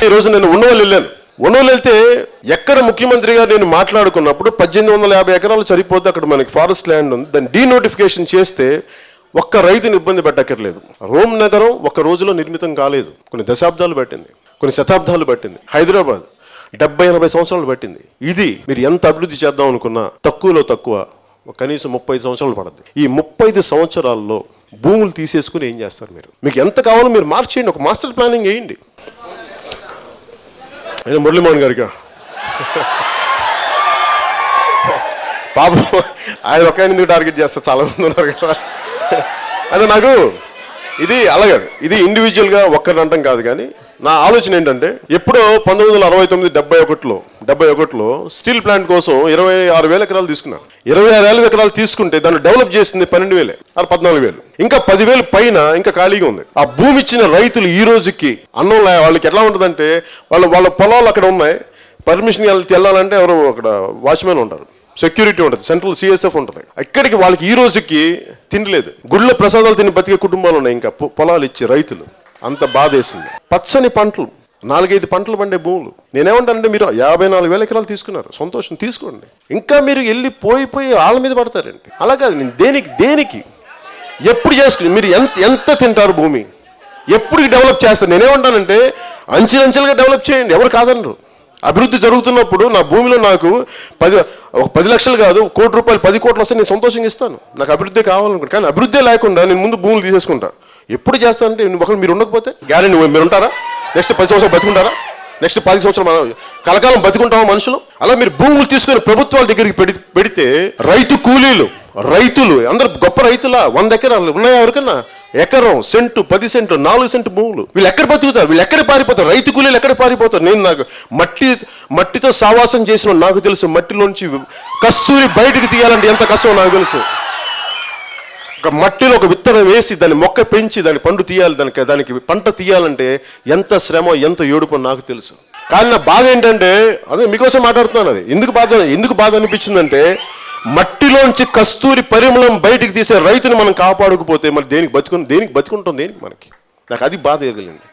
ఈరోజు నేను ఉండవల్లి వెళ్ళాను. ఉండవల్లి వెళ్తే ఎక్కడ ముఖ్యమంత్రి గారు నేను మాట్లాడుకున్నప్పుడు 1850 ఎకరాలు సరిపోతే అక్కడ మనకి ఫారెస్ట్ ల్యాండ్ ఉంది, దాన్ని డీనోటిఫికేషన్ చేస్తే ఒక్క రైతుని ఇబ్బంది పెట్టక్కర్లేదు. రోమ్ నగరం ఒక్క రోజులో నిర్మితం కాలేదు, కొన్ని దశాబ్దాలు పట్టింది, కొన్ని శతాబ్దాలు పట్టింది. హైదరాబాద్ 70-80 సంవత్సరాలు పట్టింది. ఇది మీరు ఎంత అభివృద్ధి చేద్దాం అనుకున్నా తక్కువలో తక్కువ కనీసం 35 సంవత్సరాలు పడుతుంది. ఈ 35 సంవత్సరాల్లో భూములు తీసేసుకుని ఏం చేస్తారు మీరు? మీకు ఎంత కావాలో మీరు మార్చేయండి, ఒక మాస్టర్ ప్లానింగ్ వేయండి. నేను మురళీమోహన్ గారిగా పాపం ఆయన ఒక ఆయన ఎందుకు టార్గెట్ చేస్తారు, చాలా మంది ఉన్నారు కదా. అంటే నాకు ఇది అలాగే, ఇది ఇండివిజువల్గా ఒక్కరిని అంటాం కాదు, కానీ నా ఆలోచన ఏంటంటే ఎప్పుడో 1969-71లో స్టీల్ ప్లాంట్ కోసం 26,000 ఎకరాలు తీసుకున్నారు. 26,000 ఎకరాలు తీసుకుంటే దాన్ని డెవలప్ చేసింది 12,000 అది 14,000, ఇంకా 10,000 పైన ఇంకా ఖాళీగా ఉంది. ఆ భూమి ఇచ్చిన రైతులు ఈ రోజుకి అన్నం వాళ్ళకి ఎట్లా ఉంటుందంటే వాళ్ళ పొలాలు అక్కడ ఉన్నాయి, పర్మిషన్ వెళ్ళాలంటే ఎవరు అక్కడ వాచ్మెన్ ఉంటారు, సెక్యూరిటీ ఉంటుంది, సెంట్రల్ సిఎస్ఎఫ్ ఉంటుంది. ఇక్కడికి వాళ్ళకి ఈ రోజుకి తిండిలేదు. గుళ్ళ ప్రసాదాలు తిని బతికే కుటుంబాలు ఉన్నాయి ఇంకా పొలాలు ఇచ్చి రైతులు. అంత బాధ వేసింది. పచ్చని పంటలు 4-5 పంటలు పండే భూములు. నేనేమంటానంటే మీరు 54,000 ఎకరాలు తీసుకున్నారు, సంతోషం, తీసుకోండి. ఇంకా మీరు వెళ్ళి పోయి వాళ్ళ మీద పడతారండి. అలా కాదు, నేను దేనికి ఎప్పుడు చేసుకుని మీరు ఎంత తింటారు భూమి, ఎప్పుడు డెవలప్ చేస్తారు? నేనేమంటానంటే అంచెలంచెలుగా డెవలప్ చేయండి, ఎవరు కాదనరు. అభివృద్ధి జరుగుతున్నప్పుడు నా భూమిలో నాకు 10 లక్షలు కాదు, ₹1 కోటి 10 కోట్లు వస్తే నేను సంతోషంగా ఇస్తాను. నాకు అభివృద్ధి కావాలనుకుంటా. కానీ అభివృద్ధి లేకుండా నేను ముందు భూములు తీసేసుకుంటా. ఎప్పుడు చేస్తానంటే ఒకరు మీరు ఉండకపోతే గ్యారెంటీ మీరు ఉంటారా? నెక్స్ట్ 10 సంవత్సరాలు బతుకుంటారా? నెక్స్ట్ 10 సంవత్సరాలు మనం కలకాలం బతుకుంటామా మనుషులు? అలా మీరు భూములు తీసుకొని ప్రభుత్వాల దగ్గరికి పెడితే రైతులు అందరు గొప్ప రైతులా 100 ఎకరాలు ఉన్నాయా ఎవరికన్నా? ఎకరం, సెంటు, 10 సెంట్లు, 4 సెంటు భూములు. వీళ్ళు ఎక్కడ బతుకుతారు? వీళ్ళు ఎక్కడ పారిపోతారు? రైతు కూలీలు ఎక్కడ పారిపోతారు? నేను నాకు మట్టితో సావాసం చేసిన నాకు తెలుసు. మట్టిలోంచి కస్తూరి బయటకు తీయాలంటే ఎంత కష్టమో నాకు తెలుసు. ఒక మట్టిలో ఒక విత్తనం వేసి దాన్ని మొక్క పెంచి దాని పండు తీయాలి, దానికి పంట తీయాలంటే ఎంత శ్రమ, ఎంత ఏడుపో నాకు తెలుసు. కానీ నా బాధ ఏంటంటే, అదే మీకోసం మాట్లాడుతున్నాను. అది ఎందుకు బాధ అనిపించిందంటే, మట్టిలోంచి కస్తూరి పరిమళం బయటికి తీసే రైతుని మనం కాపాడకపోతే మరి దేనికి బతుకుంటాం? దేనికి మనకి? నాకు అది బాధ ఎగలింది.